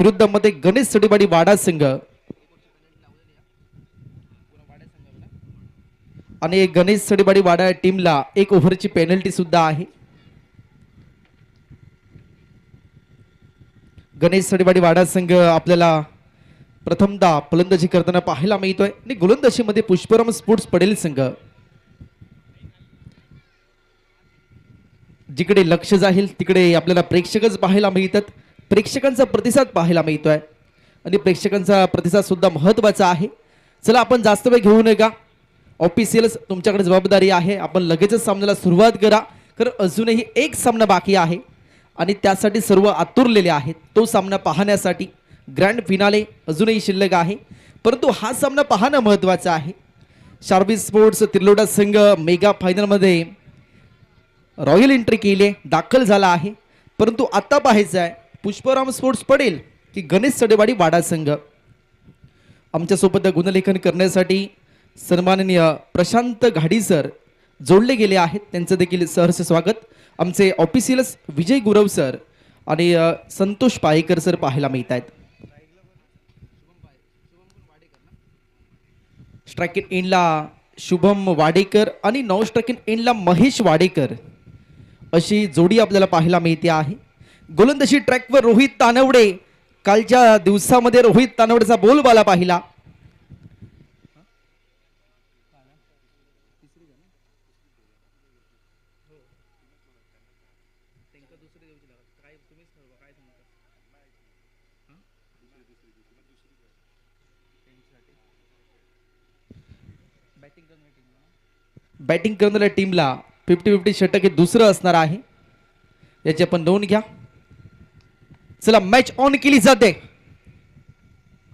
विरुद्ध मध्ये गणेश सडीवाडी वाडा संघ आणि गणेश सडीवाडी वाडा टीमला एक ओव्हरची पेनल्टी सुद्धा आहे. गणेश सडीवाडी वाडा संघ आपल्याला प्रथमदा फलंदाजी करताना पाहायला मिळतोय आणि गोलंदाजीमध्ये पुष्पराम स्पोर्ट्स पडेल संघ. जिकडे लक्ष जाईल तिकडे आपल्याला प्रेक्षकच पाहायला मिळतात. प्रेक्षकांचा प्रतिसाद पाहायला मिळतोय आणि प्रेक्षकांचा प्रतिसाद सुद्धा महत्वाचा आहे. चला आपण जास्त वेळ घेऊ नये का. ऑफिशियल्स तुमच्याकडे जबाबदारी आहे. आपण लगेचच सामन्याला सुरुवात करा, कारण अजूनही एक सामना बाकी आहे आणि त्यासाठी सर्व आतुरलेले आहेत. तो सामना पाहण्यासाठी ग्रँड फिनाले अजूनही शिल्लक आहे, परंतु हा सामना पाहणं महत्त्वाचं आहे. शार्वी स्पोर्ट्स तिर्लोडा संघ मेगा फायनलमध्ये रॉयल एंट्री केली, दाखल झाला आहे. परंतु आता पाहायचं आहे पुष्पराम स्पोर्ट्स पडेल की गणेश सडेवाडी वाडा संघ. आमच्यासोबत गुणलेखन करण्यासाठी सन्माननीय प्रशांत घाडी सर जोडले गेले आहेत. त्यांचं देखील सहर्ष स्वागत. आमचे ऑफिशियल्स विजय गुरव सर आणि संतोष पायेकर सर पाहायला मिळत आहेत. स्ट्राइक एंडला शुभम वाडेकर आणि नॉन स्ट्राइक एंडला महेश वाडेकर अशी जोडी आपल्याला पाहायला मिळते आहे. गोलंदाजी ट्रॅकवर रोहित तानवडे. कालच्या दिवसामध्ये रोहित तानवडेचा बोलबाला पाहिला. बॅटिंग करणाऱ्या टीमला 50-50 षटक हे दुसरं असणार आहे, याची आपण नोंद घ्या. चला मॅच ऑन केली जाते.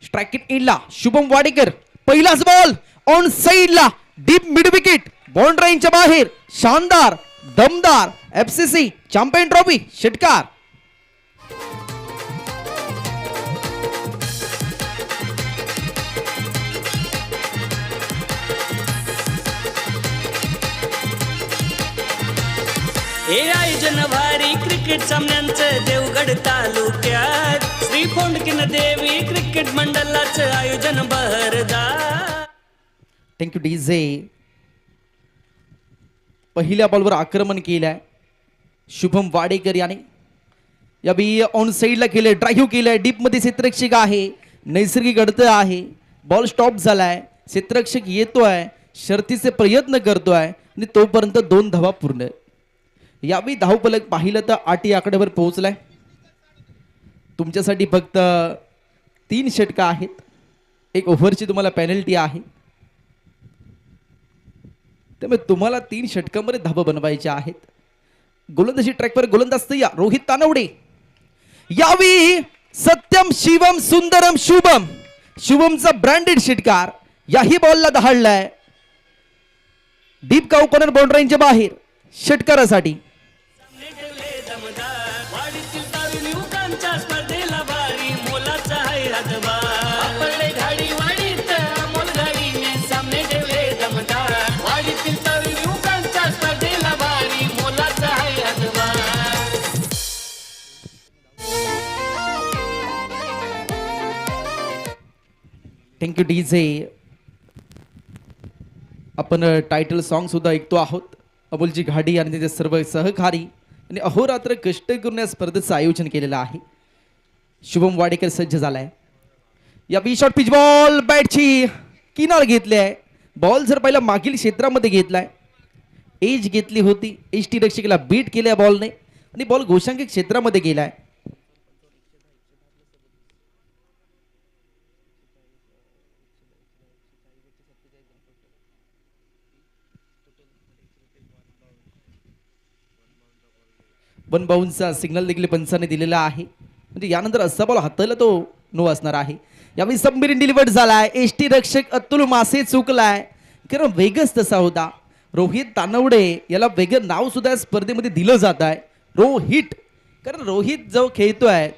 स्ट्राइक एंडला शुभम वाडेकर. पहिलाच बॉल ऑन साइडला डीप मिड विकेट, बाउंड्री लाईनच्या बाहेर. शानदार दमदार एफसीसी चॅम्पियन ट्रॉफी षटकार. हे आयोजन भारी क्रिकेट सामन्यांचं देवगड तालुक्यात श्री फोंडकीन देवी क्रिकेट मंडळाचं आयोजन बहरदार. Thank you DJ. पहिल्या बॉलवर आक्रमण केलंय शुभम वाडेकर याने. यावेळी ऑन साइडला केलंय, ड्राईव्ह केलंय. डीप मध्ये क्षेत्ररक्षक आहे, नैसर्गिक अडथळा आहे. बॉल स्टॉप झालाय, क्षेत्ररक्षक येतोय, शर्तीचे प्रयत्न करतोय आणि तोपर्यंत 2 धावा पूर्ण. यावेळी धावफलक पाहिलं तर 8 आकड्यावर पोहोचलाय. तुमच्यासाठी फक्त 3 षटकं आहेत. एक ओव्हरची तुम्हाला पेनल्टी आहे, त्यामुळे तुम्हाला 3 षटकांमध्ये धावा बनवायच्या आहेत. गोलंदाजी ट्रॅकवर गोलंदाज तयार रोहित तानवडे. यावेळी सत्यम शिवम सुंदरम शुभम. शुभमचा ब्रँडेड षटकार याही बॉलला दहाडलाय. डीप काऊ कॉर्नर बाउंड्री लाईनच्या बाहेर षटकारासाठी. स्पर्धेला भारी मोलाचा आहे हातभार. पडले घाडी वाडीत अमोल घाडीने सामने ठेवले दमदार. वाडीतील तरुण युवकांच्या स्पर्धेला भारी मोलाचा आहे हातभार. Thank you DJ. आपण टायटल सॉन्ग सुद्धा ऐकतो आहोत. अमोलजी घाडी आणि त्याचे सर्व सहकारी आणि अहोरात्र कष्ट करून या स्पर्धेचं आयोजन केलेलं आहे. शुभम वाडेकर सज्ज झालाय. या बी शॉट पिच बॉल बॅटची किनार घेतली आहे. बॉल जर पहिला मागील क्षेत्रामध्ये घेतलाय, एज घेतली होती, एज टी रक्षकाला बीट केल्या बॉलने आणि बॉल घोषांकित क्षेत्रामध्ये गेलाय. वन बाउन्सचा सिग्नल देखील पंचाने दिलेला आहे, म्हणजे यानंतर असा बॉल हाताला तो नो असणार आहे. यावेळी सबमिरीन डिलिव्हर्ड झालाय. एसटी रक्षक अतुल मासे चुकलाय, कारण वेगच तसा होता. रोहित तानवडे याला वेगळं नाव सुद्धा स्पर्धेमध्ये दिलं जात आहे, रोहित. कारण रोहित जो खेळतोय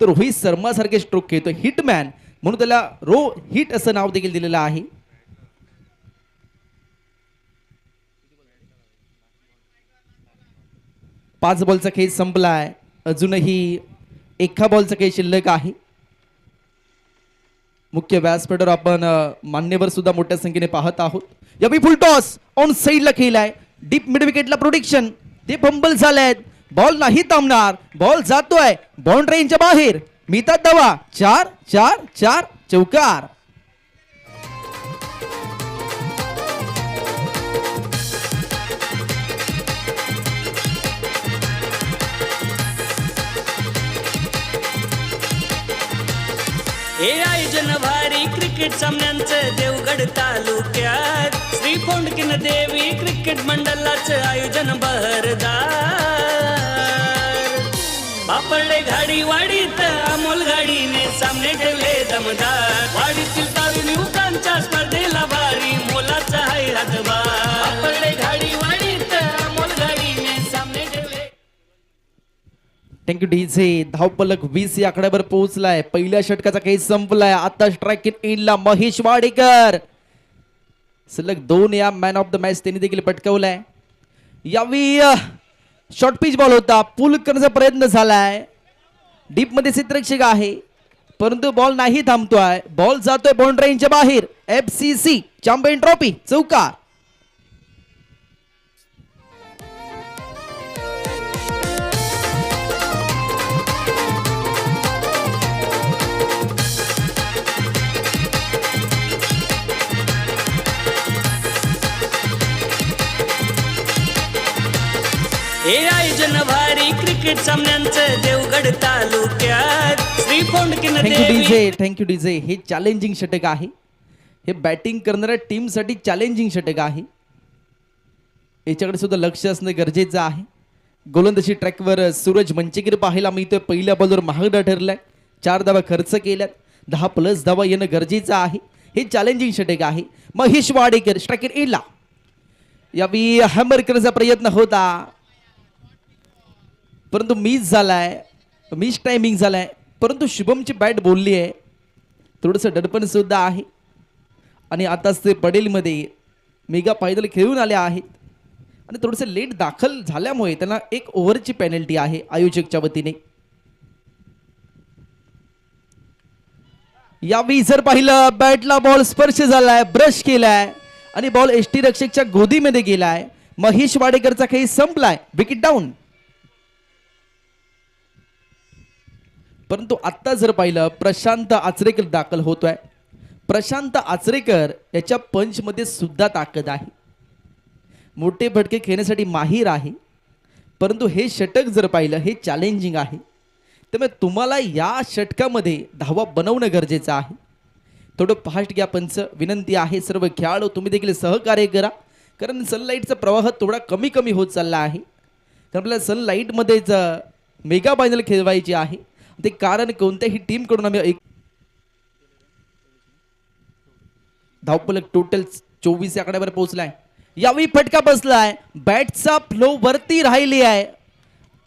तो रोहित शर्मा सारखे स्ट्रोक खेळतोय, हिटमॅन, म्हणून त्याला रोहित असं नाव देखील दिलेलं आहे. पाच बॉलचा खेळ संपलाय. अजूनही एका बॉलचा खेळ शिल्लक आहे. मुख्य व्यासपीठावर आपण मान्यवर सुद्धा मोठ्या संख्येने पाहत आहोत. यावेळी फुल टॉस ऑन साईडला खेळलाय. डीप मिड विकेटला प्रोटेक्शन. ते फंबल झालेत. बॉल नाही थांबणार. बॉल जातोय बाउंड्री रेंजच्या बाहेर. मिळतात धावा. 4 चौकार. हे आयोजन भारी क्रिकेट सामन्यांचं देवगड तालुक्यात श्री फोंडकीन देवी क्रिकेट मंडळाचं आयोजन बहरदार. बापडले घाडी वाडीत अमोल गाडीने सामने ठेवले दमदार. वाडीतील तारुण युवकांच्या स्पर्धेला भारी मोलाचा आहे हातभार. बापडले घाडी वाडीत अमोल गाडीने सामने ठेवले. Thank you DJ. धावपलक 20 या आकड्यावर पोहोचलाय. पहिल्या षटकाचा काही संपलाय. आता स्ट्राइक इन ला महेश वाडेकर. सलग 2 या मॅन ऑफ द मॅच त्यांनी देखील पटकावलाय. यावी शॉर्ट पिच बॉल होता. पुल करण्याचा प्रयत्न झालाय. डीप मध्ये क्षेत्ररक्षक आहे परंतु बॉल नाही थांबतोय. बॉल जातोय बाउंड्री रेंजच्या बाहेर. FCC चॅम्पियन ट्रॉफी चौकार. हे आयोजन भारी क्रिकेट सामन्यांचं देवगड तालुक्यात श्री फोंडकीन देवी. Thank you DJ. हे चॅलेंजिंग षटक आहे. हे बॅटिंग करणाऱ्या टीम साठी चॅलेंजिंग षटक आहे. याच्याकडे सुद्धा लक्ष असणं गरजेचं आहे. गोलंदाजी ट्रॅकवर सूरज मंचेगिरी पाहायला मिळतोय. पहिल्या बॉलवर महागडा ठरलाय. 4 धावा खर्च केल्यात. 10+ धावा येणं गरजेचं आहे. हे चॅलेंजिंग षटक आहे. महेश वाडेकर स्ट्रायकर एला. यावेळी हॅमर करण्याचा प्रयत्न होता परंतु मिस झालाय. मिस टायमिंग झालाय. परंतु शुभमची बॅट बोलली आहे. थोडंसं दडपण सुद्धा आहे. आणि आताच ते पडेलमध्ये मेगा फायनल खेळून आले आहेत आणि थोडंसं लेट दाखल झाल्यामुळे त्यांना 1 ओव्हरची पेनल्टी आहे आयोजकच्या वतीने. यावेळी जर पाहिलं बॅटला बॉल स्पर्श झालाय. ब्रश केलाय आणि बॉल एसटी रक्षकच्या गोदीमध्ये गेलाय. महेश वाडेकरचा खेळ संपलाय. Wicket down. परंतु आत्ता जर पाहिलं प्रशांत आचरेकर दाखल होतोय. प्रशांत आचरेकर याच्या पंचमध्ये सुद्धा ताकद आहे. मोठे फटके खेळण्यासाठी माहीर आहे. परंतु हे षटक जर पाहिलं हे चॅलेंजिंग आहे. त्यामुळे तुम्हाला या षटकामध्ये धावा बनवणं गरजेचं आहे. थोडं फास्ट घ्या पंच विनंती आहे. सर्व खेळाडू तुम्ही देखील सहकार्य करा. कारण सनलाईटचा प्रवाह थोडा कमी कमी होत चालला आहे. कारण आपल्याला सनलाईटमध्येच मेगा फायनल खेळवायची आहे. ते कारण कोणत्याही टीमकडून आम्ही एक धावपलक टोटल 24 या आकड्यावर पोहोचलाय. यावेळी फटका बसलाय. बॅटचा फ्लो वरती राहिली आहे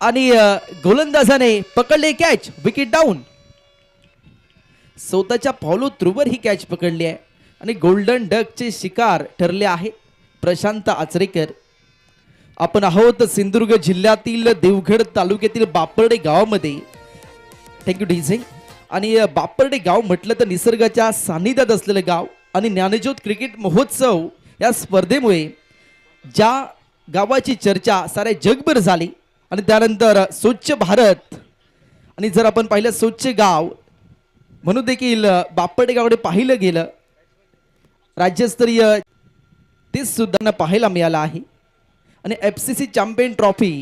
आणि गोलंदाजाने पकडले कॅच. Wicket down. स्वतःच्या फॉलो थ्रूवर ही कॅच पकडली आहे आणि गोल्डन डकचे शिकार ठरले आहे प्रशांत आचरेकर. आपण आहोत सिंधुदुर्ग जिल्ह्यातील देवगड तालुक्यातील बापर्डे गावामध्ये. Thank you DJ. आणि बापर्डे गाव म्हटलं तर निसर्गाच्या सानिध्यात असलेलं गाव आणि ज्ञानज्योत क्रिकेट महोत्सव या स्पर्धेमुळे ज्या गावाची चर्चा साऱ्या जगभर झाली आणि त्यानंतर स्वच्छ भारत आणि जर आपण पाहिलं स्वच्छ गाव म्हणून देखील बापर्डे गावाकडे पाहिलं गेलं. राज्यस्तरीय ते सुद्धा पाहायला मिळालं आहे. आणि FCC चॅम्पियन ट्रॉफी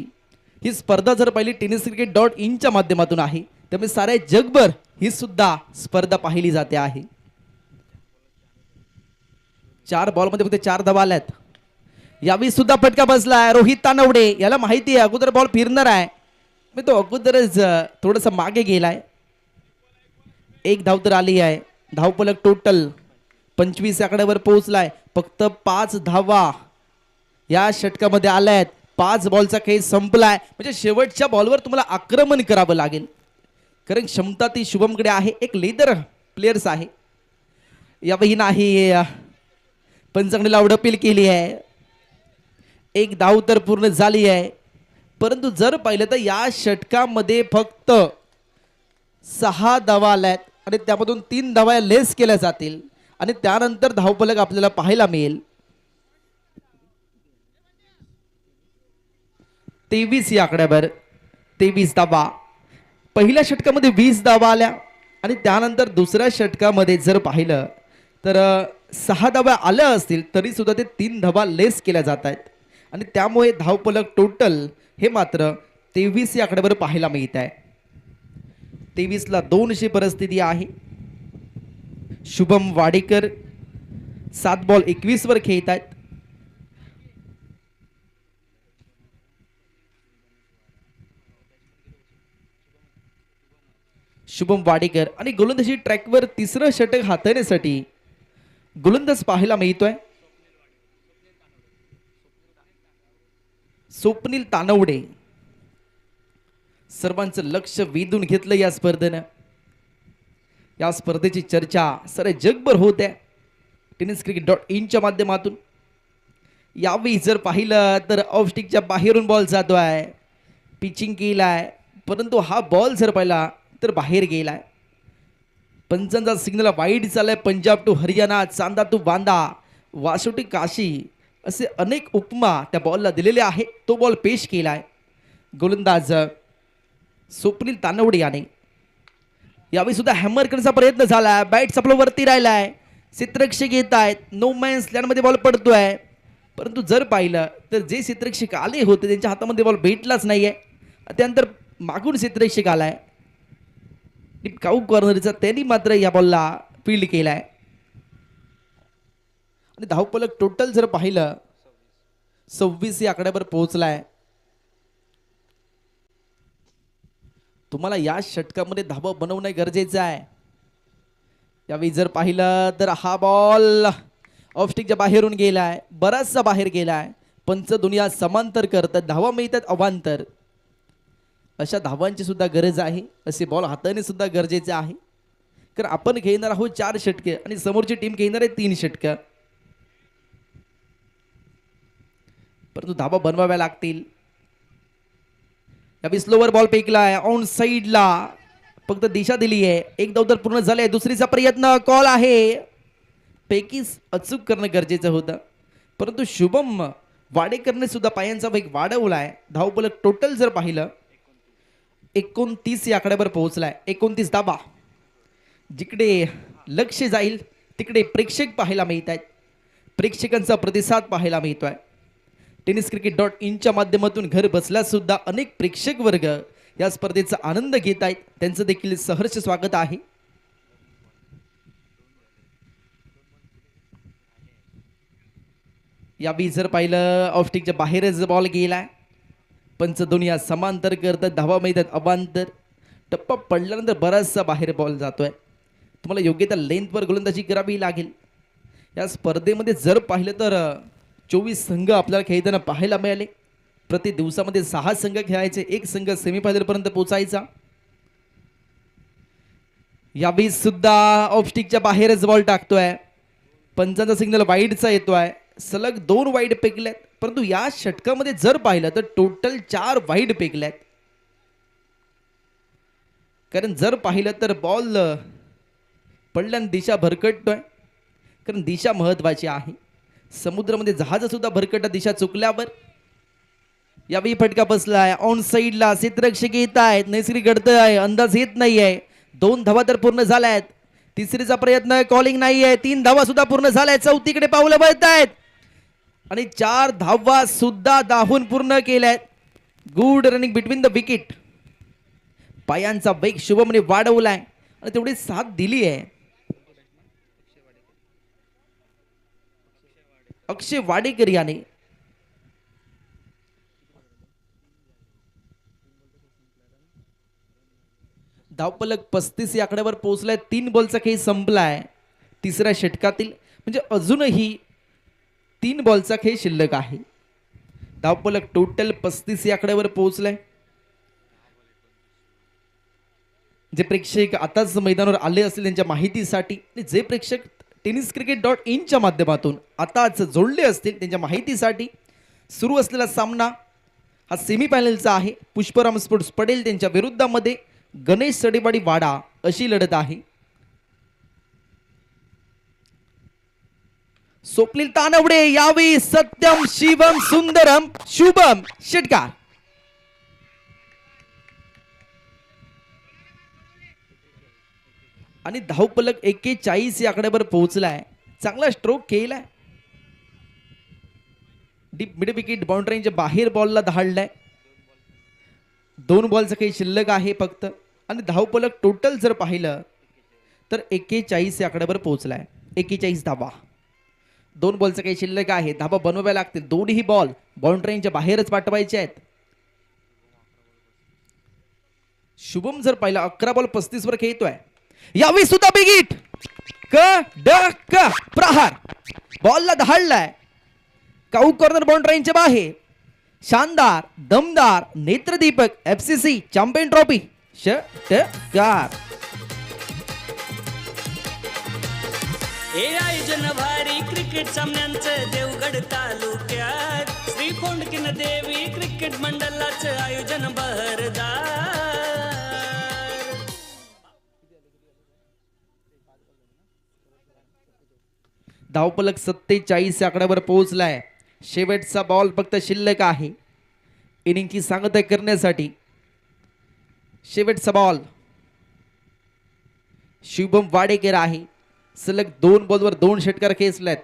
ही स्पर्धा जर पाहिली tenniscricket.in माध्यमातून आहे. त्यामुळे साऱ्या जगभर ही सुद्धा स्पर्धा पाहिली जाते आहे. 4 बॉलमध्ये फक्त 4 धावा आल्यात. यावेळी सुद्धा फटका बसलाय. रोहित तानवडे याला माहिती आहे अगोदर बॉल फिरणार आहे. मी तो अगोदरच थोडंसं मागे गेलाय. 1 धाव तर आली आहे. धावपलक टोटल 25 आकड्यावर पोहोचलाय. फक्त 5 धावा या षटकामध्ये आल्या आहेत. 5 बॉलचा खेळ संपलाय. म्हणजे शेवटच्या बॉलवर तुम्हाला आक्रमण करावं लागेल कारण क्षमता ती शुभमकडे आहे. एक लेदर प्लेयर्स आहे. यावेळी नाही पंचांगणीला अवडपील केली आहे. 1 धाव तर पूर्ण झाली आहे. परंतु जर पाहिलं तर या षटकामध्ये फक्त 6 धावा आल्यात आणि त्यामधून 3 धावा लेस केल्या जातील आणि त्यानंतर धावफलक आपल्याला पाहायला मिळेल 23 या आकड्यावर 23 धावा. पहिल्या षटकामध्ये 20 धावा आल्या आणि त्यानंतर दुसऱ्या षटकामध्ये जर पाहिलं तर 6 धावा आल्या असतील तरी सुद्धा ते 3 धावा लेस केल्या जात आहेत आणि त्यामुळे धावफलक टोटल हे मात्र 23 या आकड्यावर पाहायला मिळत आहे. 23ला 2 अशी परिस्थिती आहे. शुभम वाडेकर 7 बॉल 21 वर खेळत आहेत. शुभम वाडेकर आणि गोलंदाजी ट्रॅकवर तिसरं षटक हाताळण्यासाठी गोलंदाज पाहायला मिळतोय स्वप्नील तानवडे. सर्वांचं लक्ष वेधून घेतलं या स्पर्धेनं. या स्पर्धेची चर्चा सारे जगभर होत आहे tenniscricket.in च्या माध्यमातून. यावेळी जर पाहिलं तर ऑफ स्टिकच्या बाहेरून बॉल जातोय, पिचिंग केलाय, परंतु हा बॉल जर पाहिला तर बाहेर गेलाय. पंचांचा सिग्नल वाईड चाललाय. पंजाब टू हरियाणा, चांदा टू बांदा, वासोटी काशी असे अनेक उपमा त्या बॉलला दिलेले आहेत. तो बॉल पेश केलाय गोलंदाज स्वप्नील तानवडे याने. यावेळी सुद्धा हॅमर करण्याचा प्रयत्न झालाय. बॅट आपलं वरती राहिलाय. क्षेत्ररक्षक येत आहेत. नो मॅन्स लँडमध्ये बॉल पडतोय, परंतु जर पाहिलं तर जे क्षेत्ररक्षक आले होते त्यांच्या हातामध्ये बॉल भेटलाच नाहीये. त्यानंतर मागून क्षेत्ररक्षक आलाय काऊ कॉर्नरचा, त्यांनी मात्र या बॉलला फील्ड केलाय आणि धावफलक टोटल जर पाहिलं 26 या आकड्यावर पोहोचलाय. तुम्हाला या षटकामध्ये धावा बनवणं गरजेचं आहे. यावेळी जर पाहिलं तर हा बॉल ऑफ स्टिकच्या बाहेरून गेलाय, बराचसा बाहेर गेलाय. पंच दुनिया समांतर करतात, धावा मिळतात अवांतर. अशा धावांची सुद्धा गरज आहे. असे बॉल हाताने सुद्धा गरजेचे आहे, कारण आपण खेळणार आहोत 4 षटके आणि समोरची टीम खेळणार आहे 3 षटकं. परंतु धावा बनवाव्या लागतील. यावेळी स्लोवर बॉल फेकलाय ऑन साइडला, फक्त दिशा दिली आहे. एक धाव तर पूर्ण झाले. दुसरीचा प्रयत्न कॉल आहे. पैकी अचूक करणं गरजेचं होतं, परंतु शुभम वाडेकरने सुद्धा पायांचा वेग वाढवलाय. धावफलक टोटल जर पाहिलं 29 या आकड्यावर पोहोचलाय. 29 धावा. जिकडे लक्ष जाईल तिकडे प्रेक्षक पाहायला मिळत आहेत. प्रेक्षकांचा प्रतिसाद पाहायला मिळतोय. tenniscricket.in च्या माध्यमातून घर बसल्या सुद्धा अनेक प्रेक्षक वर्ग या स्पर्धेचा आनंद घेत आहेत. त्यांचं देखील सहर्ष स्वागत आहे. यावेळी जर पाहिलं ऑफ स्टिकच्या बाहेरच बॉल गेलाय. पंच दुनिया समांतर करतात, धावा मिळतात अवांतर. टप्पा पडल्यानंतर बराचसा बाहेर बॉल जातोय. तुम्हाला योग्य त्या लेंथवर गोलंदाजी करावी लागेल. या स्पर्धेमध्ये जर पाहिलं तर 24 संघ आपल्याला खेळताना पाहायला मिळाले. प्रति दिवसामध्ये 6 संघ खेळायचे, 1 संघ सेमीफायनल पर्यंत पोहोचायचा. यावेळी सुद्धा ऑफ स्टिकच्या बाहेरच बॉल टाकतोय. पंचांचा सिग्नल वाईडचा येतोय. सलग 2 वाईड फेकल्यात, परंतु या षटकामध्ये जर पाहिलं तर टोटल 4 वाईड फेकल्यात. कारण जर पाहिलं तर बॉल पडल्याने दिशा भरकटतोय, कारण दिशा महत्वाची आहे. समुद्रामध्ये जहाज सुद्धा भरकट दिशा चुकल्यावर. यावेळी फटका बसलाय ऑन साइडला. क्षेत्ररक्षक येत आहेत. नैसर्गिक घडतंय, अंदाज येत नाहीये. 2 धावा तर पूर्ण झाल्यात. तिसरीचा प्रयत्न कॉलिंग नाहीये. 3 धावा सुद्धा पूर्ण झाल्या. चौथीकडे पावलं वळत आहेत आणि 4 धावा सुद्धा दाहून पूर्ण केल्यात. Good running between the wicket. पायांचा वेग शुभमने वाढवलाय आणि तेवढी साथ दिली आहे. अक्षय वाडेकर याने धावफलक 35 या आकड्यावर पोहोचलाय. 3 बॉलचा खेळ संपलाय तिसऱ्या षटकातील. म्हणजे अजूनही 3 बॉलचा खेळ शिल्लक आहे. धावफलक टोटल 35 या आकड्यावर पोहोचलाय. जे प्रेक्षक आताच मैदानावर आले असतील त्यांच्या माहितीसाठी, जे प्रेक्षक tenniscricket.in च्या माध्यमातून आताच जोडले असतील त्यांच्या माहितीसाठी, सुरू असलेला सामना हा सेमीफायनलचा आहे. पुष्पराम स्पोर्ट्स पटेल त्यांच्या विरुद्धामध्ये गणेश सडेवाडी वाडा अशी लढत आहे. स्वप्नील तानवडे यावी सत्यम शिवम सुंदरम शुभम षटकार. आणि धावपलक 41 या आकड्यावर पोहोचलाय. चांगला स्ट्रोक केलाय. डीप मिड विकेट बाउंड्रीच्या बाहेर बॉलला धाडलाय. 2 बॉलचं काही शिल्लक आहे फक्त. आणि धावपलक टोटल जर पाहिलं तर 41 या आकड्यावर पोहोचलाय. 41 धावा. 2 बॉलचं काही शिल्लक आहे. धाबा बनवाव्या लागतील. दोन्ही बॉल बाउंड्रीच्या बाहेरच पाठवायचे आहेत. शुभम जर पाहिला 11 बॉल 35 वर खेळतोय. यावेळी सुद्धा बिग हिट. प्रहार बॉलला धाडलाय. काऊ कॉर्नर बाउंड्रीच्या बाहेर. शानदार दमदार नेत्रदीपक FCC चॅम्पियन ट्रॉफी षटकार. हे आयोजन भारी क्रिकेट सामन्यांचं देवगड तालुक्यात श्री कोंडकिन देवी क्रिकेट मंडळाचं आयोजन बहरदार. धावपलक 47 आकड्यावर पोहोचलाय. शेवटचा बॉल फक्त शिल्लक आहे इनिंगची सांगता करण्यासाठी. शेवटचा बॉल. शुभम वाडेकर आहे. सलग 2 बॉलवर 2 षटकार खेचलेत.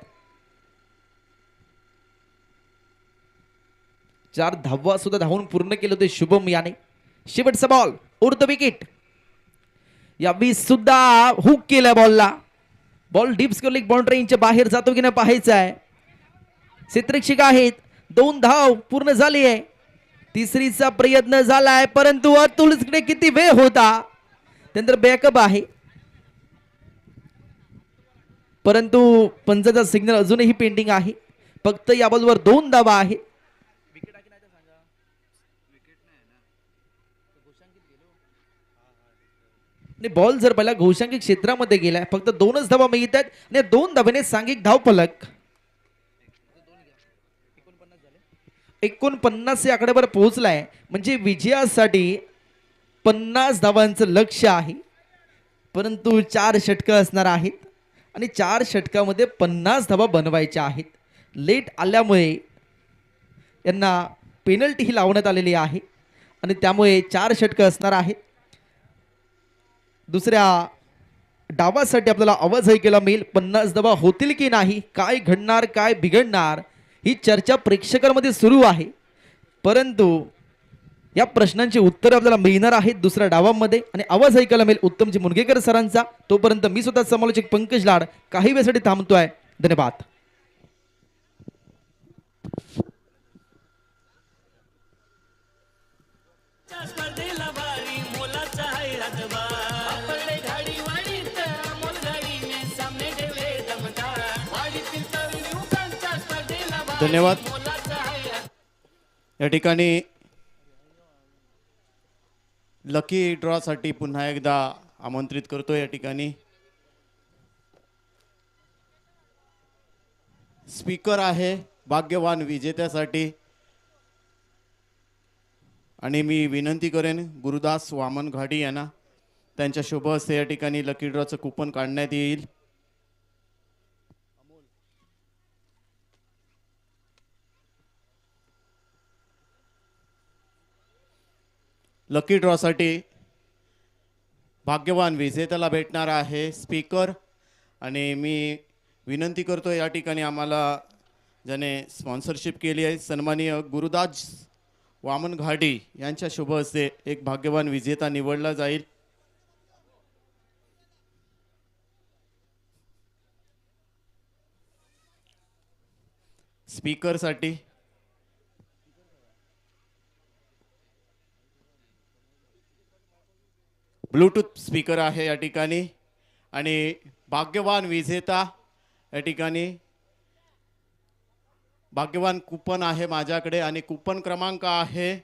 4 धावा सुद्धा धावून पूर्ण केले होते शुभम याने. शेवटचा बॉल उर्ध विकेट. यावेळी सुद्धा हुक केलाय बॉलला. बॉल डीप स्कोर बाउंड्रीच्या बाहेर जातो की नाही पाहायचं आहे. क्षेत्ररक्षक आहेत. 2 धाव पूर्ण झाली आहे. तिसरीचा प्रयत्न झालाय परंतु अतुलकडे किती वेळ होता. त्यानंतर बॅकअप आहे परंतु पंचाचा सिग्नल अजूनही पेंडिंग आहे. फक्त या बॉलवर 2 धावा आहेत. बॉल जर पहिला घोषांकित क्षेत्रामध्ये गेलाय. फक्त 2च धावा मिळत आहेत आणि 2 धावेने सांघिक धावफलक 49 या आकड्यावर पोहोचलाय. म्हणजे विजयासाठी 50 धावांचं लक्ष्य आहे. परंतु 4 षटकं असणार आहेत आणि 4 षटकामध्ये 50 धावा बनवायच्या आहेत. लेट आल्यामुळे यांना पेनल्टी ही लावण्यात आलेली आहे आणि त्यामुळे 4 षटकं असणार आहेत. दुसऱ्या डावासाठी आपल्याला आवाज ऐकायला मिळेल. 50 धावा होतील की नाही, काय घडणार, काय बिघडणार, ही चर्चा प्रेक्षकांमध्ये सुरू आहे. परंतु या प्रश्नांची उत्तरं आपल्याला मिळणार आहेत दुसऱ्या डावामध्ये आणि आवाज ऐकायला मिळेल उत्तमजी मुनगेकर सरांचा. तोपर्यंत मी स्वतः समालोचक पंकज लाड काही वेळेसाठी थांबतोय. धन्यवाद. स्पर्धेला भारी मोलाचा आहे हातभार. आपले घाडी वाढीत अमोल घाडीने सामने ठेवले दमदार. वाढीतील तरुण युवकांच्या स्पर्धेला भारी धन्यवाद. मोलाचा आहे हातभार. या ठिकाणी लकी ड्रॉसाठी पुन्हा एकदा आमंत्रित करतो. या ठिकाणी स्पीकर आहे भाग्यवान विजेत्यासाठी आणि मी विनंती करेन गुरुदास वामन घाडी यांना त्यांच्या शुभ हस्ते या ठिकाणी लकी ड्रॉचं कुपन काढण्यात येईल. लकी ड्रॉसाठी भाग्यवान विजेत्याला भेटणार आहे स्पीकर आणि मी विनंती करतो या ठिकाणी आम्हाला ज्याने स्पॉन्सरशिप केली आहे सन्माननीय गुरुदास वामन घाडी यांच्या शुभ हस्ते एक भाग्यवान विजेता निवडला जाईल. स्पीकरसाठी ब्लूटूथ स्पीकर आहे या ठिकाणी आणि भाग्यवान विजेता या ठिकाणी भाग्यवान कुपन आहे माझ्याकडे आणि कुपन क्रमांक आहे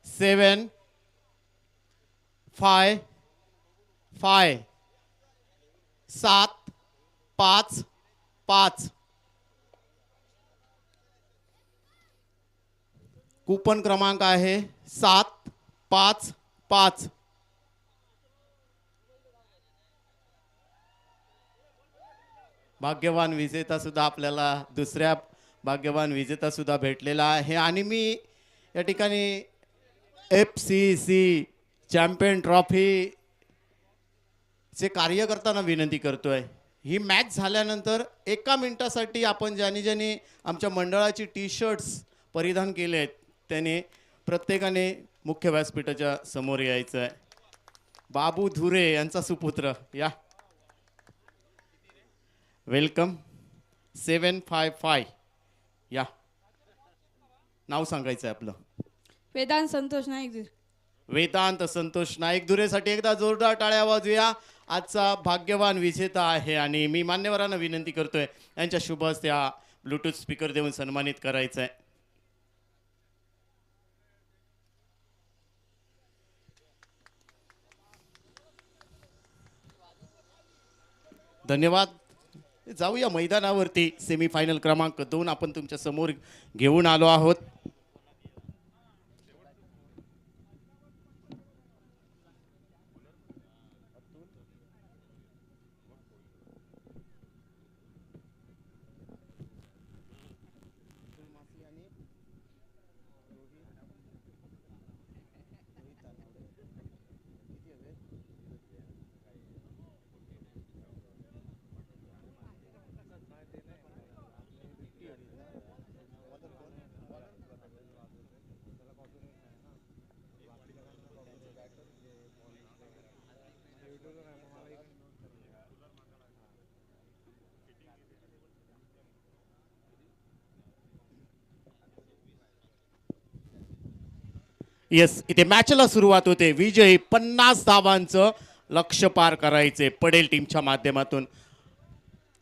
755 कुपन क्रमांक आहे 755. भाग्यवान विजेता सुद्धा आपल्याला दुसऱ्या भाग्यवान विजेता सुद्धा भेटलेला आहे आणि मी या ठिकाणी FCC चॅम्पियन ट्रॉफी चे कार्य करताना विनंती करतोय. ही मॅच झाल्यानंतर 1 मिनिटासाठी आपण ज्यांनी आमच्या मंडळाची T-शर्ट्स परिधान केले आहेत त्याने प्रत्येकाने मुख्य व्यासपीठाच्या समोर यायचं आहे. बाबू धुरे यांचा सुपुत्र या. वेलकम. 755 या. नाव सांगायचं आहे आपलं. वेदांत संतोष नाईक. वेदांत संतोष नाईक दुरेसाठी एकदा जोरदार टाळ्या वाजूया. आजचा भाग्यवान विजेता आहे आणि मी मान्यवरांना विनंती करतोय यांच्या शुभ हस्ते हा ब्लूटूथ स्पीकर देऊन सन्मानित करायचं आहे. धन्यवाद. जाऊया मैदानावरती. सेमीफायनल क्रमांक 2 आपण तुमच्या समोर घेऊन आलो आहोत. येस, इथे मॅचला सुरुवात होते. विजयी 50 धावांचं लक्ष्य पार करायचे पडेल टीमच्या माध्यमातून.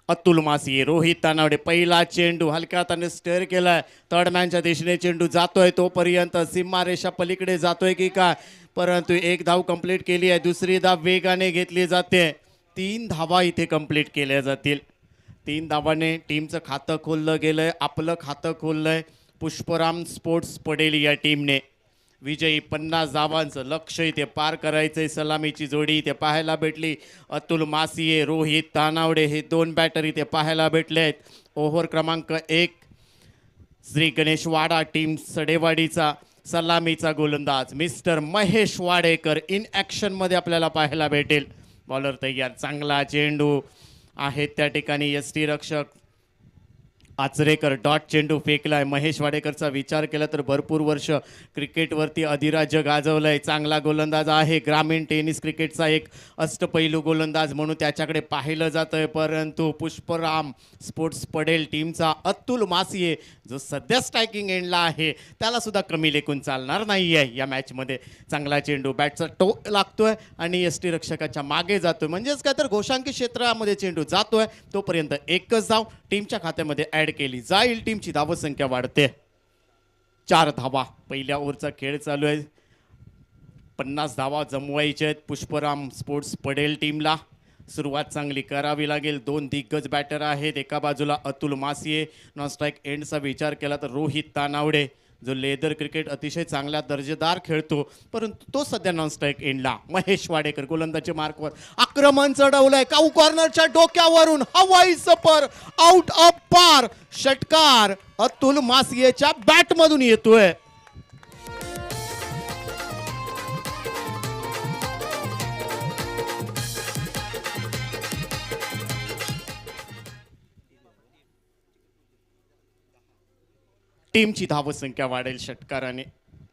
अतुल मासी, रोहित तानावडे, पहिला चेंडू हलक्या हाताने स्टेअर केलाय. थर्ड मॅनच्या दिशेने चेंडू जातोय तोपर्यंत सीमारेषा पलीकडे जातोय की काय, परंतु 1 धाव कंप्लीट केली आहे. दुसरी धाव वेगाने घेतली जाते. 3 धावा इथे कंप्लीट केल्या जातील. 3 धावाने टीमचं खातं खोललं गेलंय. आपलं खातं खोललंय पुष्पराम स्पोर्ट्स पडेल या टीमने. विजयी 50 धावांचं लक्ष्य इथे पार करायचंय. सलामीची जोडी इथे पाहायला भेटली. अतुल मासिये, रोहित तानावडे हे 2 बॅटर इथे पाहायला भेटले आहेत. ओव्हर क्रमांक 1 श्री गणेश वाडा टीम सडेवाडीचा सलामीचा गोलंदाज mister Mahesh Wadekar in action मध्ये आपल्याला पाहायला भेटेल. बॉलर तयार. चांगला चेंडू आहे त्या ठिकाणी. ST रक्षक आचरेकर डॉट चेंडू फेकलाय. महेश वाडेकरचा विचार केला तर भरपूर वर्ष क्रिकेटवरती अधिराज्य गाजवलंय. चांगला गोलंदाज आहे. ग्रामीण टेनिस क्रिकेटचा एक अष्टपैलू गोलंदाज म्हणून त्याच्याकडे पाहिलं जातंय. परंतु पुष्पराम स्पोर्ट्स पडेल टीमचा अतुल मासिये जो सध्या स्ट्रायकिंग एंडला आहे त्याला सुद्धा कमी लेखून चालणार नाही आहे या मॅचमध्ये. चांगला चेंडू बॅटचा टोक लागतोय आणि ST रक्षकाच्या मागे जातोय. म्हणजेच काय तर घोषांकी क्षेत्रामध्ये चेंडू जातोय तोपर्यंत एकच धाव टीमच्या खात्यामध्ये ॲड केली जाईल. टीमची धावसंख्या वाढते. 4 धावा. पहिल्या ओव्हरचा खेळ चालू आहे. 50 धावा जमवायचे आहेत पुष्पराम स्पोर्ट्स पडेल टीमला. सुरुवात चांगली करावी लागेल. 2 दिग्गज बॅटर आहेत. एका बाजूला अतुल मासिये. नॉन स्ट्राईक एंडचा विचार केला तर रोहित तानावडे जो लेदर क्रिकेट अतिशय चांगल्या दर्जेदार खेळतो परंतु तो सध्या नॉन स्ट्राईक एंडला. महेश वाडेकर गोलंदाजी मार्कवर आक्रमण चढवलंय. काऊ कॉर्नरच्या डोक्यावरून हवाई सफर आउट ऑफ पार. षटकार अतुल मासियेच्या बॅटमधून येतोय. टीमची धावसंख्या वाढेल षटकाराने.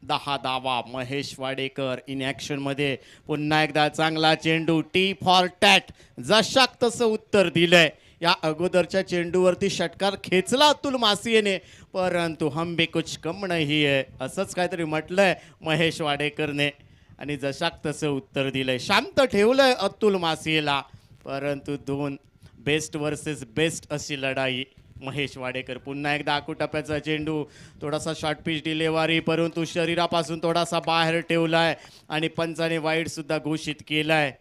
10 धावा. महेश वाडेकर इन ॲक्शन मध्ये. पुन्हा एकदा चांगला चेंडू. T for tat. जशाक तसं उत्तर दिलंय. या अगोदरच्या चेंडूवरती षटकार खेचला अतुल मासियेने परंतु हम भी कुछ कम नाही आहे असंच काहीतरी म्हटलंय महेश वाडेकरने आणि जशाक तसं उत्तर दिलंय. शांत ठेवलंय अतुल मासियेला परंतु 2 बेस्ट वर्सेस बेस्ट अशी लढाई. महेश वाडेकर पुन्हा एकदा आकुटप्प्याचा चेंडू. थोडासा शॉर्ट पिच डिलेवरी परंतु शरीरापासून थोडासा बाहेर ठेवलाय आणि पंचाने वाईड सुद्धा घोषित केलाय.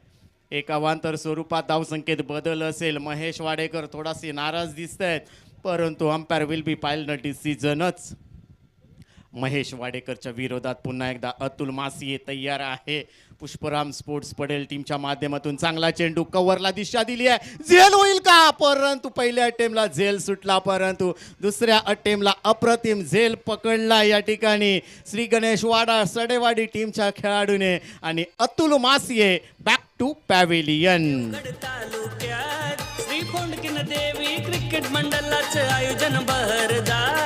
एका वांतर स्वरूपात धावसंख्येत बदल असेल. महेश वाडेकर थोडासे नाराज दिसत आहेत परंतु अंपायर विल बी फायनल डिसिजनच. महेश वाडेकरच्या विरोधात पुन्हा एकदा अतुल मासिये तयार आहे. पुष्पराम स्पोर्ट्स पडेल टीमच्या माध्यमातून चांगला चेंडू कव्हरला दिशा दिली आहे. झेल होईल का? परंतु पहिल्या अटेम्पला झेल सुटला, परंतु दुसऱ्या अटेम्पला अप्रतिम झेल पकडला या ठिकाणी श्री गणेश वाडा सडेवाडी टीमच्या खेळाडूने. आणि अतुल मासिये बॅक टू पॅव्हिलियन. तालुक्यात श्री फोंडकिन देवी क्रिकेट मंडळाचं आयोजन बहरदार.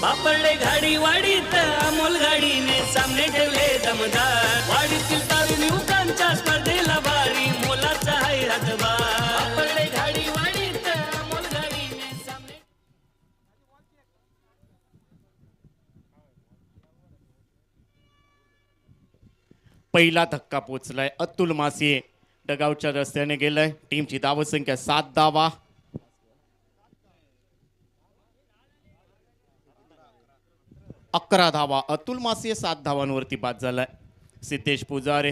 बापरडे घाडी वाडीत अमोल गाडीने सामने ठेवले दमदार. वाडीतील तरुण युवकांच्या स्पर्धेला भारी मोलाचा आहे हातभार. बापरडे घाडी वाडीत अमोल गाडीने सामने. पहिला धक्का पोचलाय. अतुल मासिये डगआउटच्या रस्त्याने गेलाय. टीमची धावसंख्या 7 धावा. अकरा धावा. अतुल मासिये 7 धावांवरती बाद झालाय. सिद्धेश पुजारे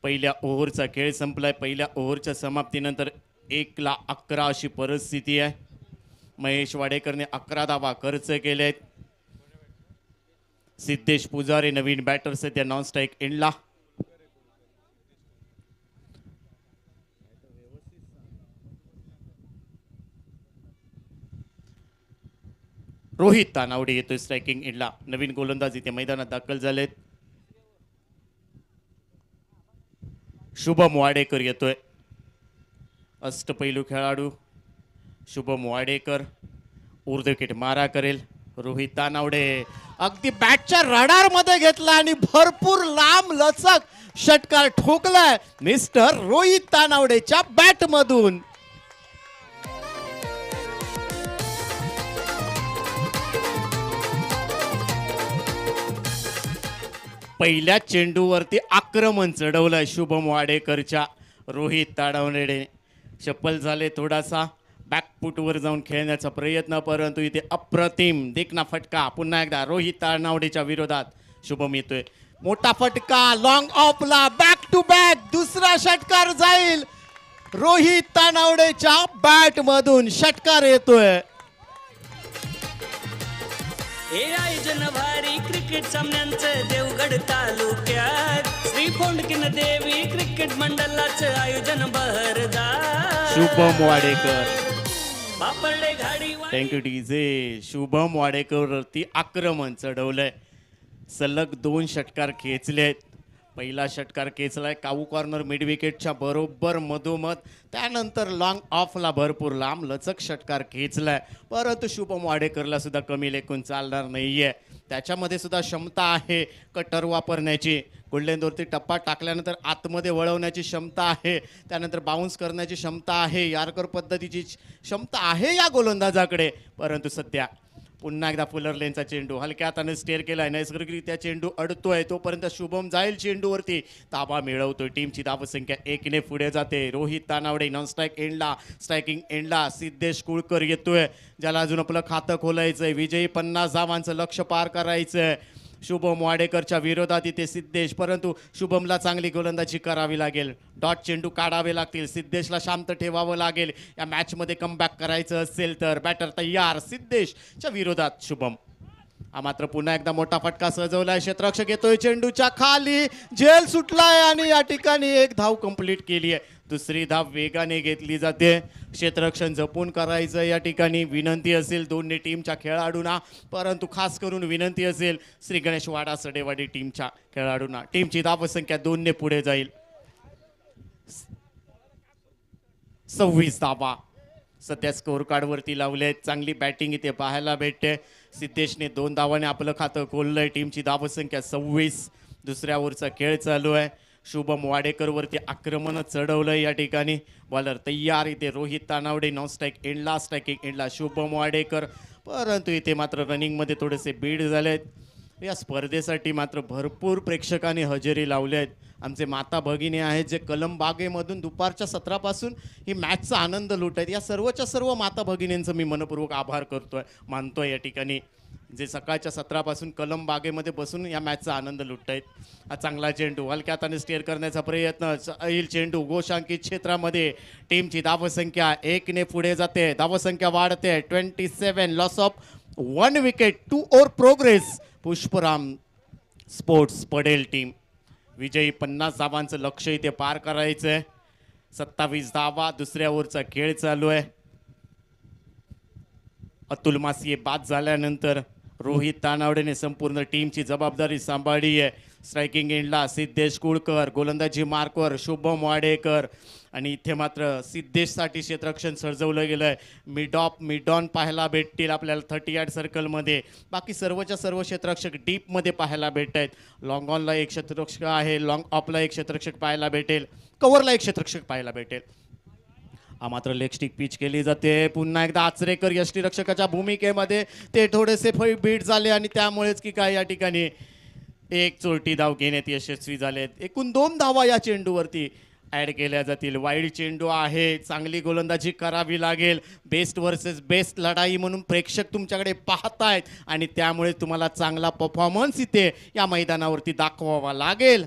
पहिल्या ओव्हरचा खेळ संपलाय. पहिल्या ओव्हरच्या समाप्तीनंतर 1-11 अशी परिस्थिती आहे. महेश वाडेकरने 11 धावा खर्च केलेत. सिद्धेश पुजारे नवीन बॅटर सध्या नॉन स्ट्राईक एंडला. रोहित तानावडे येतोय स्ट्रायकिंग एंडला. नवीन गोलंदाज इथे मैदानात दाखल झालेत. शुभम वाडेकर येतोय. अष्टपैलू खेळाडू शुभम वाडेकर ऊर्ध्वकेट मारा करेल. रोहित तानावडे अगदी बॅटच्या रडार मध्ये घेतला आणि भरपूर लांब लचक षटकार ठोकलाय मिस्टर रोहित तानावडेच्या बॅट मधून. पहिल्या चेंडूवरती आक्रमण चढवलंय शुभम वाडेकरच्या. रोहित तानावडे चप्पल झाले थोडासा बॅकफुटवर जाऊन खेळण्याचा प्रयत्न, परंतु इथे अप्रतिम देखना फटका. पुन्हा एकदा रोहित तानावडेच्या विरोधात शुभम येतोय. मोठा फटका लॉंग ऑफला. बॅक टू बॅक दुसरा षटकार जाईल. रोहित तानावडेच्या बॅट मधून षटकार येतोय. हे आयोजन भारी क्रिकेट सामन्यांचं देवगड तालुक्यात श्री फोंडकिन देवी क्रिकेट मंडळाचं आयोजन बहरदार. शुभम वाडेकर बापरडे घाडी थँक्यू डीजे. शुभम वाडेकर वरती आक्रमण चढवलंय. सलग 2 षटकार खेचलेत. पहिला षटकार खेचलाय काऊ कॉर्नर मिड विकेटच्या बरोबर मधोमध. त्यानंतर लॉंग ऑफला भरपूर लांब लचक षटकार खेचलाय, परंतु शुभम वाडेकरला सुद्धा कमी लेखून चालणार नाहीये. त्याच्यामध्ये सुद्धा क्षमता आहे कटर वापरण्याची. गोल्डनवरती टप्पा टाकल्यानंतर आतमध्ये वळवण्याची क्षमता आहे. त्यानंतर बाउन्स करण्याची क्षमता आहे. यार्कर पद्धतीची क्षमता आहे या गोलंदाजाकडे. परंतु सध्या पुन्हा एकदा फुलर लेनचा चेंडू हलक्या हाताने स्टेअर केलाय. नैसर्गिकरित्या चेंडू अडतोय. तोपर्यंत शुभम जाईल चेंडूवरती. ताबा मिळवतोय. टीमची धावसंख्या 1 ने पुढे जाते. रोहित तानावडे नॉन स्ट्राईक एंडला. स्ट्रायकिंग एंडला सिद्धेश कुळकर येतोय, ज्याला अजून आपलं खातं खोलायचंय. विजयी 50 धावांचं लक्ष्य पार करायचंय. शुभम वाडेकरच्या विरोधात इथे सिद्धेश, परंतु शुभमला चांगली गोलंदाजी करावी लागेल. डॉट चेंडू काढावे लागतील. सिद्धेशला शांत ठेवावं लागेल या मॅचमध्ये कमबॅक करायचं असेल तर. बॅटर तयार सिद्धेशच्या विरोधात शुभम. हा मात्र पुन्हा एकदा मोठा फटका सजवलाय. क्षेत्ररक्षक येतोय चेंडूच्या खाली. झेल सुटलाय आणि या ठिकाणी 1 धाव कंप्लीट केली आहे. दुसरी धाव वेगाने घेतली जाते. क्षेत्ररक्षण जपून करायचं या ठिकाणी विनंती असेल दोन्ही टीमच्या खेळाडूंना, परंतु खास करून विनंती असेल श्री गणेश वाडा सडेवाडी टीमच्या खेळाडूंना. टीमची धावसंख्या 2 ने पुढे जाईल. 26 धावा सध्या स्कोअर कार्डवरती लावले. चांगली बॅटिंग इथे पाहायला भेटते. सिद्धेशने 2 धावाने आपलं खातं खोललंय. टीमची धावसंख्या 26. दुसऱ्या ओव्हरचा खेळ चालू आहे. शुभम वाडेकर वरती आक्रमण चढवलं या ठिकाणी. बॉलर तयार. इथे रोहित तानावडे नॉन स्ट्राईक एंडला. स्ट्रायकिंग एंडला शुभम वाडेकर, परंतु इथे मात्र रनिंगमध्ये थोडेसे बीड झालेत. या स्पर्धेसाठी मात्र भरपूर प्रेक्षकांनी हजेरी लावली आहेत. आमचे माता भगिनी आहेत जे कलम बागेमधून दुपारच्या सत्रापासून ही मॅचचा आनंद लुट आहेत. या सर्वच्या सर्व माता भगिनींचं मी मनपूर्वक आभार करतोय, मानतोय या ठिकाणी, जे सकाळच्या सत्रापासून कलम बागेमध्ये बसून या मॅचचा आनंद लुटत आहेत. हा चांगला चेंडू हलक्या हाताने स्टेअर करण्याचा प्रयत्न. येईल चेंडू गोशांकित क्षेत्रामध्ये. टीमची धावसंख्या 1 ने पुढे जाते. धावसंख्या वाढते. 27. Loss of 1 wicket. 2 over progress. Pushparam sports पडेल टीम. विजयी 50 धावांचं लक्ष इथे पार करायचं आहे. 27 धावा, दुसऱ्या ओव्हरचा खेळ चालू आहे. अतुल मासिये बाद झाल्यानंतर रोहित तानावडेने संपूर्ण टीमची जबाबदारी सांभाळली आहे. स्ट्रायकिंग एंडला सिद्धेश कुळकर, गोलंदाजी मार्कवर शुभम वाडेकर आणि इथे मात्र सिद्धेशसाठी क्षेत्ररक्षण सजवलं गेलं आहे. मिड ऑन पाहायला भेटतील आपल्याला 30 यार्ड सर्कलमध्ये. बाकी सर्वच्या सर्व क्षेत्ररक्षक डीपमध्ये पाहायला भेटत आहेत. लॉंग ऑनला एक क्षेत्ररक्षक आहे, लॉंग ऑफला एक क्षेत्ररक्षक पाहायला भेटेल, कव्हरला एक क्षेत्ररक्षक पाहायला भेटेल. मात्र लेग स्टिक पिच केली जाते. पुन्हा एकदा आचरेकर यष्टीरक्षकाच्या भूमिकेमध्ये ते थोडेसे बीट झाले आणि त्यामुळेच की काय या ठिकाणी एक चोरटी धाव घेण्यात यशस्वी झालेत. एकूण 2 धावा या चेंडूवरती ॲड केल्या जातील. वाईड चेंडू आहे, चांगली गोलंदाजी करावी लागेल. बेस्ट वर्सेस बेस्ट लढाई म्हणून प्रेक्षक तुमच्याकडे पाहतायत आणि त्यामुळे तुम्हाला चांगला परफॉर्मन्स इथे या मैदानावरती दाखवावा लागेल.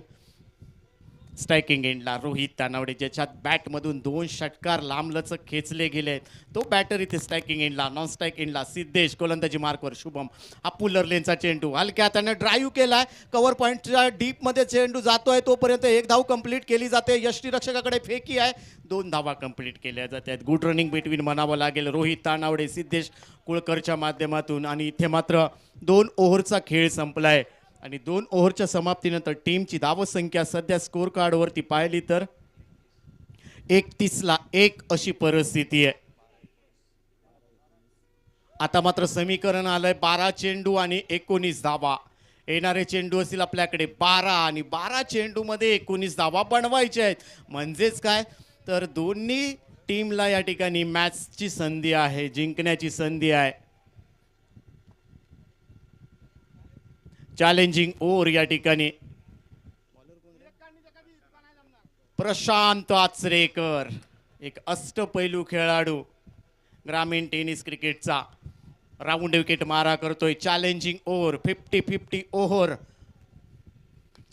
स्ट्रायकिंग एंडला रोहित तानावडे, ज्याच्यात बॅटमधून 2 षटकार लांबलचक खेचले गेले आहेत, तो बॅटर इथे स्ट्रायकिंग एंडला. नॉन स्ट्राईक एंडला सिद्धेश, गोलंदाजी मार्कवर शुभम. हा पुलर लेनचा चेंडू हलक्या त्यानं ड्राईव्ह केलाय. कव्हर पॉईंटच्या डीपमध्ये चेंडू जातोय, तोपर्यंत 1 धाव कंप्लीट केली जाते. यष्टीरक्षकाकडे फेकी आहे, 2 धावा कंप्लीट केल्या जातात. गुड रनिंग बिटवीन म्हणावं लागेल रोहित तानावडे, सिद्धेश कुळकरच्या माध्यमातून. आणि इथे मात्र 2 ओव्हरचा खेळ संपलाय आणि 2 ओव्हरच्या समाप्तीनंतर टीमची धावसंख्या सध्या स्कोर कार्डवरती पाहिली तर 31ला 1 अशी परिस्थिती आहे. आता मात्र समीकरण आलंय 12 चेंडू आणि 19 धावा. येणारे चेंडू असतील आपल्याकडे 12 आणि 12 चेंडूमध्ये 19 धावा बनवायच्या आहेत. म्हणजेच काय तर दोन्ही टीमला या ठिकाणी मॅचची संधी आहे, जिंकण्याची संधी आहे. चॅलेंजिंग ओव्हर या ठिकाणी प्रशांत आचरेकर, एक अष्टपैलू खेळाडू, ग्रामीण टेनिस क्रिकेटचा. राऊंड विकेट मारा करतोय. Challenging over 50-50 over.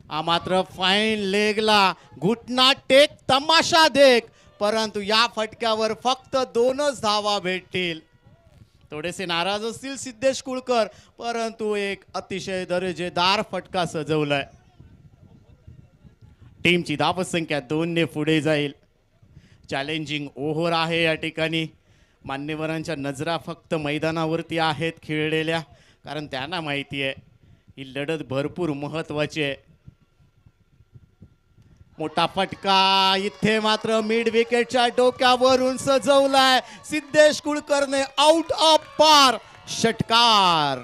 हा मात्र फाईन लेगला घुटना टेक तमाशा देख, परंतु या फटक्यावर फक्त 2च धावा भेटतील. थोडेसे नाराज असतील सिद्धेश कुळकर, परंतु एक अतिशय दर्जेदार फटका सजवलाय. टीमची धावसंख्या 2 ने पुढे जाईल. चॅलेंजिंग ओव्हर आहे या ठिकाणी. मान्यवरांच्या नजरा फक्त मैदानावरती आहेत खेळलेल्या, कारण त्यांना माहिती आहे ही लढत भरपूर महत्वाची आहे. मोठा फटका इथे मात्र मिड विकेटच्या डोक्यावरून सजवलाय. सिद्धेश कुळकरने आउट ऑफ पार षटकार.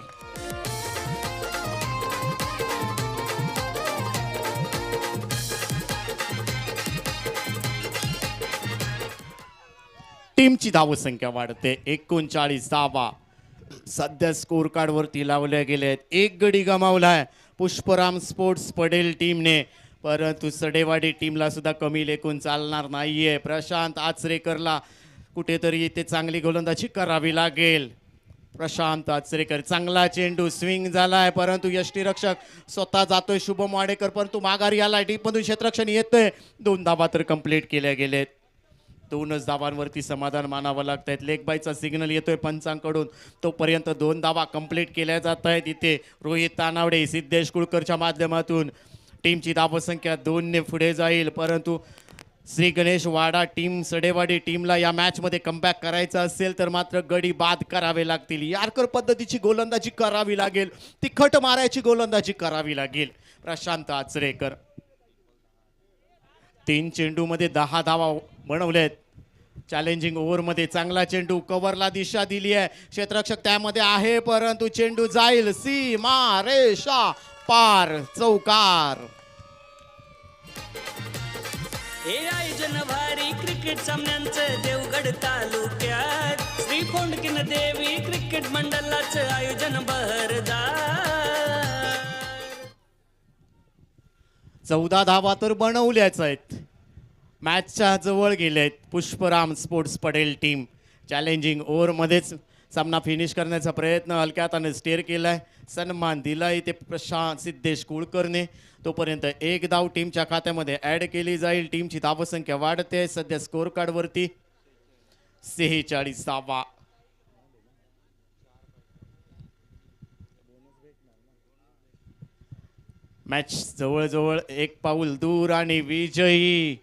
टीमची धावसंख्या वाढते. 39 धावा सध्या स्कोर कार्ड वरती लावल्या गेल्या आहेत. 1 गडी गमावलाय पुष्पराम स्पोर्ट्स पडेल टीमने, परंतु सडेवाडी टीमला सुद्धा कमी लेखून चालणार नाहीये. प्रशांत आचरेकरला कुठेतरी इथे चांगली गोलंदाजी करावी लागेल. प्रशांत आचरेकर, चांगला चेंडू स्विंग झालाय, परंतु यष्टीरक्षक स्वतः जातोय शुभम वाडेकर, परंतु माघारी आला. डीपमधून क्षेत्ररक्षण येतोय. 2 धावा तर कंप्लीट केल्या गेलेत. 2च धावांवरती समाधान मानावं लागतंय. लेग बायचा सिग्नल येतोय पंचांकडून, तोपर्यंत 2 धावा कंप्लीट केल्या जात आहेत. इथे रोहित तानावडे, सिद्धेश कुळकरच्या माध्यमातून टीमची धावसंख्या 2 ने पुढे जाईल. परंतु श्री गणेश वाडा टीम, सडेवाडी टीमला या मॅचमध्ये कमबॅक करायचा असेल तर मात्र गडी बाद करावे लागतील. यारकर पद्धतीची गोलंदाजी करावी लागेल, तिखट मारायची गोलंदाजी करावी लागेल. प्रशांत आचरेकर 3 चेंडूमध्ये 10 धावा बनवल्यात. चॅलेंजिंग ओव्हरमध्ये चांगला चेंडू, कव्हरला दिशा दिली आहे, क्षेत्ररक्षक त्यामध्ये आहे, परंतु चेंडू जाईल सीमा रेषा पार, चौकार. हे आयोजन भारी क्रिकेट सामन्यांचं देवगड तालुक्यात श्री फोंडकीन देवी क्रिकेट मंडळाचं आयोजन बहरदार. 14 धावा तर बनवल्याच आहेत. मॅचच्या जवळ गेलेत पुष्पराम स्पोर्ट्स पडेल टीम. चॅलेंजिंग ओव्हरमध्येच सामना फिनिश करण्याचा प्रयत्न हलक्या हाताने स्टेअर केलाय. सन्मान दिलाय ते प्रशांत सिद्धेश कुळकरने. तोपर्यंत 1 धाव टीमच्या खात्यामध्ये ॲड केली जाईल. टीमची धावसंख्या वाढते. सध्या स्कोर कार्डवरती 46 धावा. मॅच जवळजवळ एक पाऊल दूर आणि विजयी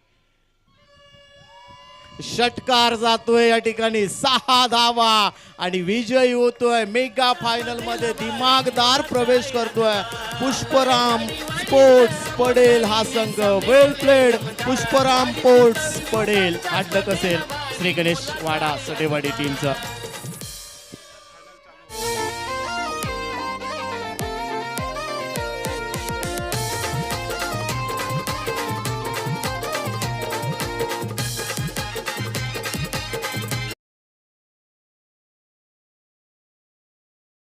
षटकार जातोय या ठिकाणी 6 धावा आणि विजयी होतोय. मेगा फायनल मध्ये दिमागदार प्रवेश करतोय पुष्पराम स्पोर्ट्स पडेल हा संघ. वेल प्लेड पुष्पराम स्पोर्ट्स पडेल. हात असेल श्री गणेश वाडा सटेवाडी टीमचा.